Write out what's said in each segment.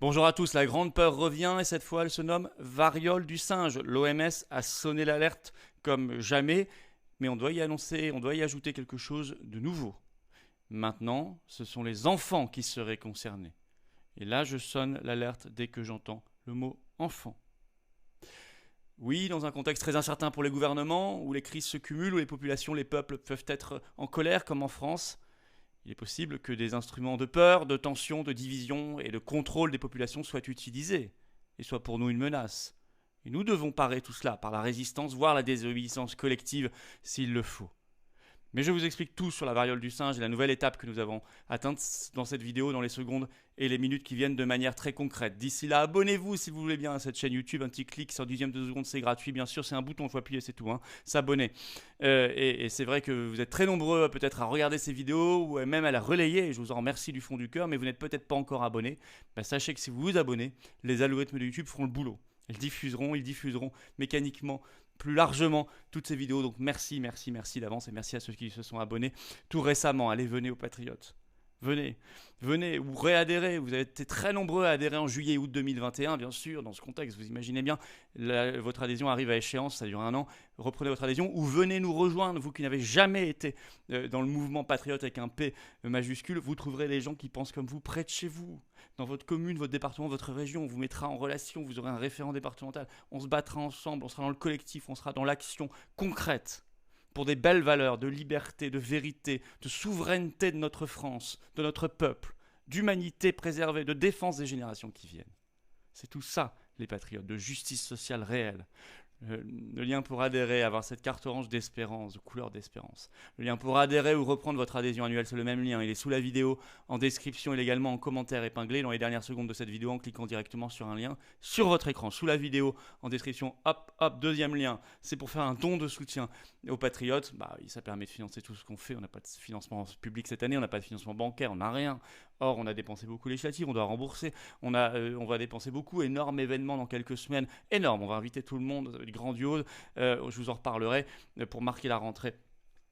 Bonjour à tous, la grande peur revient et cette fois elle se nomme variole du singe. L'OMS a sonné l'alerte comme jamais, mais on doit y ajouter quelque chose de nouveau. Maintenant, ce sont les enfants qui seraient concernés. Et là, je sonne l'alerte dès que j'entends le mot enfant. Oui, dans un contexte très incertain pour les gouvernements, où les crises se cumulent, où les populations, les peuples peuvent être en colère, comme en France, il est possible que des instruments de peur, de tension, de division et de contrôle des populations soient utilisés et soient pour nous une menace. Et nous devons parer tout cela par la résistance, voire la désobéissance collective s'il le faut. Mais je vous explique tout sur la variole du singe et la nouvelle étape que nous avons atteinte dans cette vidéo dans les secondes et les minutes qui viennent de manière très concrète. D'ici là, abonnez-vous si vous voulez bien à cette chaîne YouTube. Un petit clic sur dixième de seconde, c'est gratuit. Bien sûr, c'est un bouton, il faut appuyer, c'est tout. S'abonner. Et c'est vrai que vous êtes très nombreux peut-être à regarder ces vidéos ou même à la relayer. Et je vous en remercie du fond du cœur, mais vous n'êtes peut-être pas encore abonné. Sachez que si vous vous abonnez, les algorithmes de YouTube feront le boulot. Ils diffuseront mécaniquement plus largement toutes ces vidéos. Donc merci d'avance et merci à ceux qui se sont abonnés tout récemment. Allez, venez aux Patriotes. Venez ou réadhérez. Vous avez été très nombreux à adhérer en juillet et août 2021, bien sûr, dans ce contexte. Vous imaginez bien, votre adhésion arrive à échéance, ça dure un an. Reprenez votre adhésion ou venez nous rejoindre, vous qui n'avez jamais été dans le mouvement patriote avec un P majuscule. Vous trouverez les gens qui pensent comme vous près de chez vous, dans votre commune, votre département, votre région. On vous mettra en relation, vous aurez un référent départemental. On se battra ensemble, on sera dans le collectif, on sera dans l'action concrète pour des belles valeurs de liberté, de vérité, de souveraineté de notre France, de notre peuple, d'humanité préservée, de défense des générations qui viennent. C'est tout ça, les patriotes, de justice sociale réelle. Le lien pour adhérer, avoir cette carte orange d'espérance, de couleur d'espérance. Le lien pour adhérer ou reprendre votre adhésion annuelle, c'est le même lien. Il est sous la vidéo, en description, il est également en commentaire épinglé dans les dernières secondes de cette vidéo en cliquant directement sur un lien sur votre écran. Sous la vidéo, en description, hop, deuxième lien. C'est pour faire un don de soutien aux patriotes. Ça permet de financer tout ce qu'on fait. On n'a pas de financement public cette année, on n'a pas de financement bancaire, on n'a rien. Or, on a dépensé beaucoup législatives, on doit rembourser. On va dépenser beaucoup, énorme événement dans quelques semaines. Énorme, on va inviter tout le monde, ça va être grandiose. Je vous en reparlerai pour marquer la rentrée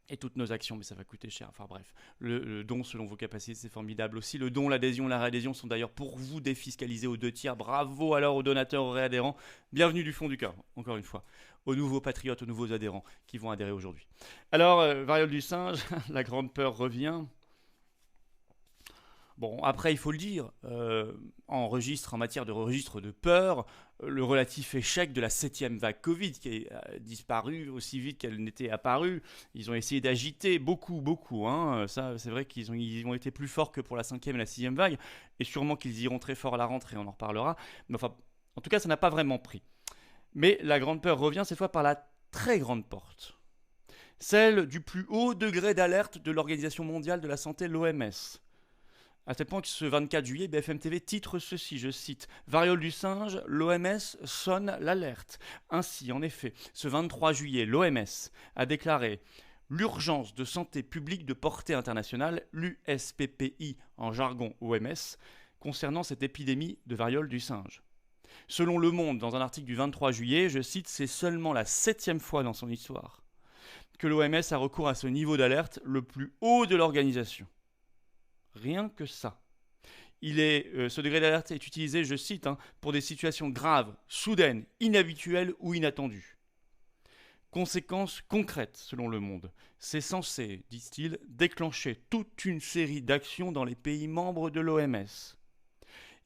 et toutes nos actions, mais ça va coûter cher. Enfin bref, le don selon vos capacités, c'est formidable aussi. Le don, l'adhésion, la réadhésion sont d'ailleurs pour vous défiscalisés aux 2/3. Bravo alors aux donateurs, aux réadhérents. Bienvenue du fond du cœur, encore une fois, aux nouveaux patriotes, aux nouveaux adhérents qui vont adhérer aujourd'hui. Alors, variole du singe, la grande peur revient. Bon, après, il faut le dire, en matière de registre de peur, le relatif échec de la 7e vague Covid, qui a disparu aussi vite qu'elle n'était apparue, ils ont essayé d'agiter beaucoup, ça, c'est vrai qu'ils ont été plus forts que pour la 5e et la 6e vague, et sûrement qu'ils iront très fort à la rentrée, on en reparlera, mais enfin, en tout cas, ça n'a pas vraiment pris. Mais la grande peur revient cette fois par la très grande porte, celle du plus haut degré d'alerte de l'Organisation mondiale de la santé, l'OMS. À tel point que ce 24 juillet, BFM TV titre ceci, je cite « Variole du singe, l'OMS sonne l'alerte ». Ainsi, en effet, ce 23 juillet, l'OMS a déclaré l'urgence de santé publique de portée internationale, l'USPPI en jargon OMS, concernant cette épidémie de variole du singe. Selon Le Monde, dans un article du 23 juillet, je cite « C'est seulement la 7e fois dans son histoire que l'OMS a recours à ce niveau d'alerte le plus haut de l'organisation ». Rien que ça. Ce degré d'alerte est utilisé, je cite, pour des situations graves, soudaines, inhabituelles ou inattendues. Conséquences concrètes, selon Le Monde. C'est censé, disent-ils, déclencher toute une série d'actions dans les pays membres de l'OMS.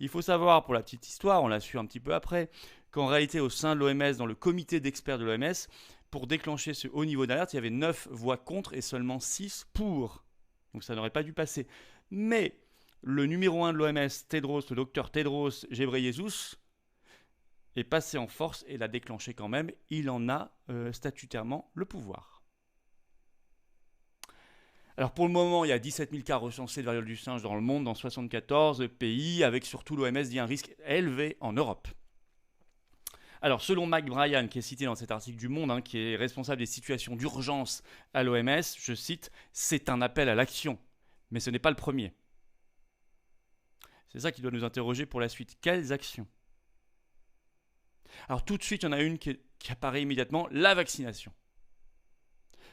Il faut savoir, pour la petite histoire, on l'a su un petit peu après, qu'en réalité, au sein de l'OMS, dans le comité d'experts de l'OMS, pour déclencher ce haut niveau d'alerte, il y avait 9 voix contre et seulement 6 pour. Donc ça n'aurait pas dû passer. Mais le numéro 1 de l'OMS, le docteur Tedros Ghebreyesus, est passé en force et l'a déclenché quand même. Il en a statutairement le pouvoir. Alors pour le moment, il y a 17 000 cas recensés de variole du singe dans le monde, dans 74 pays, avec surtout l'OMS dit un risque élevé en Europe. Alors, selon Mike Bryan, qui est cité dans cet article du Monde, qui est responsable des situations d'urgence à l'OMS, je cite, « C'est un appel à l'action, mais ce n'est pas le premier. » C'est ça qui doit nous interroger pour la suite. Quelles actions ? Alors, tout de suite, il y en a une qui apparaît immédiatement, la vaccination.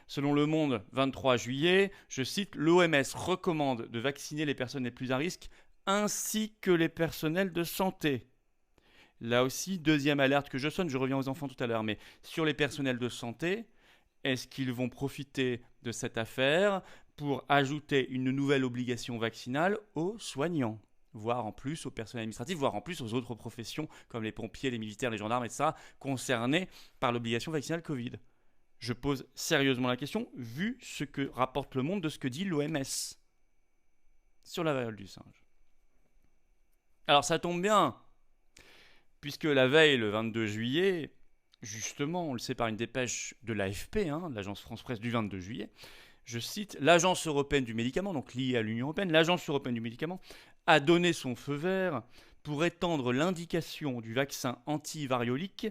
Selon Le Monde, 23 juillet, je cite, « L'OMS recommande de vacciner les personnes les plus à risque ainsi que les personnels de santé. Là aussi, deuxième alerte que je sonne, je reviens aux enfants tout à l'heure, mais sur les personnels de santé, est-ce qu'ils vont profiter de cette affaire pour ajouter une nouvelle obligation vaccinale aux soignants, voire en plus au personnel administratif, voire en plus aux autres professions comme les pompiers, les militaires, les gendarmes, etc., concernés par l'obligation vaccinale Covid? Je pose sérieusement la question, vu ce que rapporte le monde de ce que dit l'OMS sur la variole du singe. Alors ça tombe bien, puisque la veille, le 22 juillet, justement, on le sait par une dépêche de l'AFP, de l'agence France-Presse du 22 juillet, je cite, l'Agence européenne du médicament, donc liée à l'Union européenne, l'Agence européenne du médicament a donné son feu vert pour étendre l'indication du vaccin antivariolique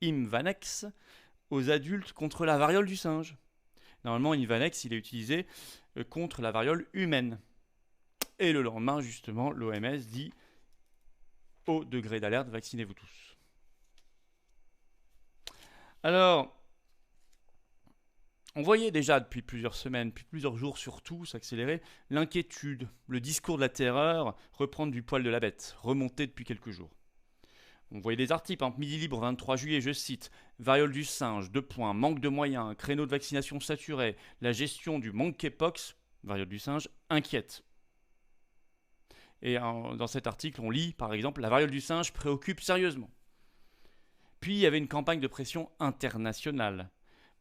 Imvanex aux adultes contre la variole du singe. Normalement, Imvanex, il est utilisé contre la variole humaine. Et le lendemain, justement, l'OMS dit au degré d'alerte, vaccinez-vous tous. Alors, on voyait déjà depuis plusieurs semaines, depuis plusieurs jours surtout, s'accélérer, l'inquiétude, le discours de la terreur reprendre du poil de la bête, remonter depuis quelques jours. On voyait des articles, par exemple, Midi Libre, 23 juillet, je cite, variole du singe, 2 points, manque de moyens, créneaux de vaccination saturés, la gestion du monkeypox, variole du singe, inquiète. Et dans cet article, on lit, par exemple, la variole du singe préoccupe sérieusement. Puis, il y avait une campagne de pression internationale.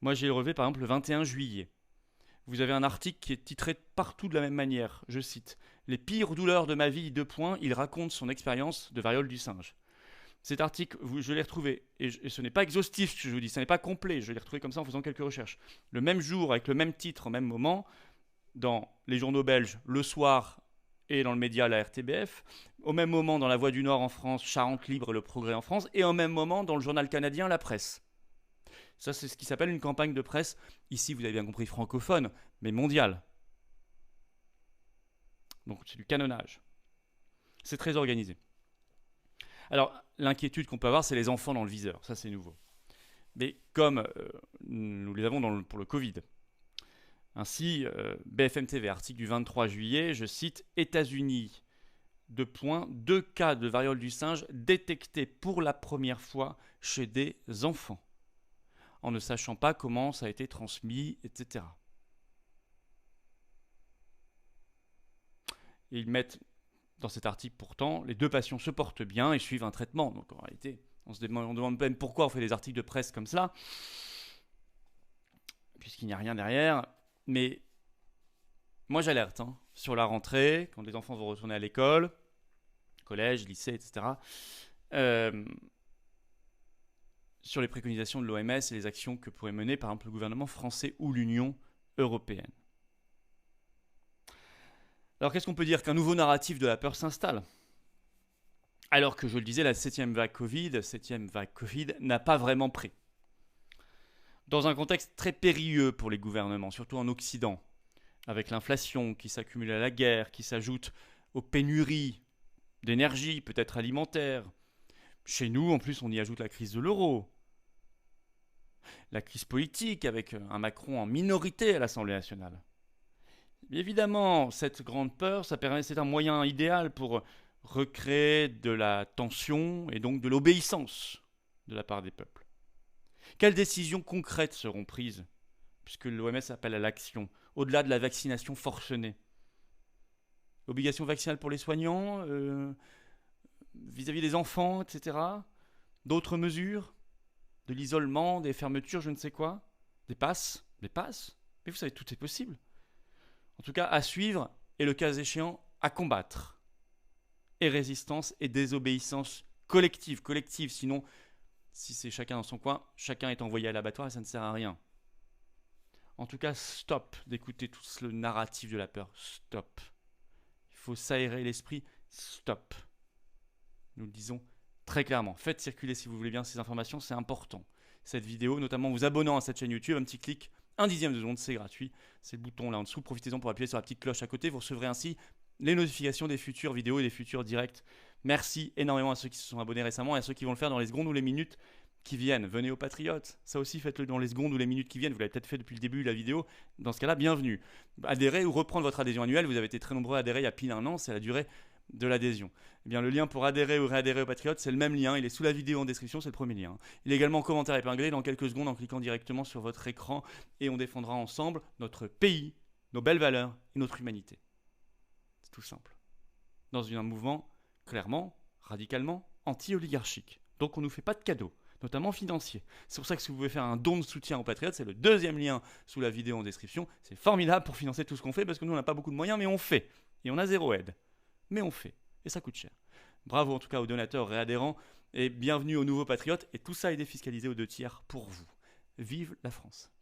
Moi, j'ai relevé, par exemple, le 21 juillet. Vous avez un article qui est titré partout de la même manière. Je cite, « Les pires douleurs de ma vie, 2 points, il raconte son expérience de variole du singe. » Cet article, je l'ai retrouvé, et ce n'est pas exhaustif ce que je vous dis, ce n'est pas complet, je l'ai retrouvé comme ça en faisant quelques recherches. Le même jour, avec le même titre, au même moment, dans les journaux belges, Le Soir et dans le média, la RTBF, au même moment dans La Voix du Nord en France, Charente Libre et Le Progrès en France, et au même moment dans le journal canadien, La Presse. Ça, c'est ce qui s'appelle une campagne de presse, ici, vous avez bien compris, francophone, mais mondiale. Donc, c'est du canonnage. C'est très organisé. Alors, l'inquiétude qu'on peut avoir, c'est les enfants dans le viseur. Ça, c'est nouveau. Mais comme nous les avons pour le Covid. Ainsi, BFM TV, article du 23 juillet, je cite, « États-Unis, 2 cas de variole du singe détectés pour la première fois chez des enfants, en ne sachant pas comment ça a été transmis, etc. » Et ils mettent dans cet article, pourtant, les 2 patients se portent bien et suivent un traitement. Donc en réalité, on demande même pourquoi on fait des articles de presse comme cela, puisqu'il n'y a rien derrière. Mais moi, j'alerte sur la rentrée, quand les enfants vont retourner à l'école, collège, lycée, etc., sur les préconisations de l'OMS et les actions que pourrait mener, par exemple, le gouvernement français ou l'Union européenne. Alors qu'est-ce qu'on peut dire? Qu'un nouveau narratif de la peur s'installe. Alors que, je le disais, la 7e vague Covid n'a pas vraiment pris. Dans un contexte très périlleux pour les gouvernements, surtout en Occident, avec l'inflation qui s'accumule à la guerre, qui s'ajoute aux pénuries d'énergie, peut-être alimentaire. Chez nous, en plus, on y ajoute la crise de l'euro. La crise politique avec un Macron en minorité à l'Assemblée nationale. Évidemment, cette grande peur, c'est un moyen idéal pour recréer de la tension et donc de l'obéissance de la part des peuples. Quelles décisions concrètes seront prises, puisque l'OMS appelle à l'action, au-delà de la vaccination forcenée? Obligation vaccinale pour les soignants, vis-à-vis des enfants, etc. D'autres mesures? De l'isolement, des fermetures, je ne sais quoi? Des passes? Mais vous savez, tout est possible. En tout cas, à suivre et le cas échéant, à combattre. Et résistance et désobéissance collective, sinon, si c'est chacun dans son coin, chacun est envoyé à l'abattoir et ça ne sert à rien. En tout cas, stop d'écouter tout le narratif de la peur, stop. Il faut s'aérer l'esprit, stop. Nous le disons très clairement. Faites circuler, si vous voulez bien, ces informations, c'est important. Cette vidéo, notamment en vous abonnant à cette chaîne YouTube, un petit clic, 1/10 de seconde, c'est gratuit. C'est le bouton là en dessous. Profitez-en pour appuyer sur la petite cloche à côté. Vous recevrez ainsi les notifications des futures vidéos et des futurs directs. Merci énormément à ceux qui se sont abonnés récemment et à ceux qui vont le faire dans les secondes ou les minutes qui viennent. Venez aux Patriotes. Ça aussi, faites-le dans les secondes ou les minutes qui viennent. Vous l'avez peut-être fait depuis le début de la vidéo. Dans ce cas-là, bienvenue. Adhérez ou reprendre votre adhésion annuelle. Vous avez été très nombreux à adhérer il y a pile 1 an. C'est la durée de l'adhésion. Eh bien, le lien pour adhérer ou réadhérer aux Patriotes, c'est le même lien, il est sous la vidéo en description, c'est le premier lien. Il est également en commentaire épinglé dans quelques secondes en cliquant directement sur votre écran et on défendra ensemble notre pays, nos belles valeurs et notre humanité. C'est tout simple. Dans un mouvement clairement, radicalement anti-oligarchique. Donc on ne nous fait pas de cadeaux, notamment financiers. C'est pour ça que si vous pouvez faire un don de soutien aux Patriotes, c'est le deuxième lien sous la vidéo en description. C'est formidable pour financer tout ce qu'on fait parce que nous on n'a pas beaucoup de moyens mais on fait. Et on a zéro aide. Mais on fait. Et ça coûte cher. Bravo en tout cas aux donateurs réadhérents et bienvenue aux nouveaux Patriotes. Et tout ça est défiscalisé aux 2 tiers pour vous. Vive la France!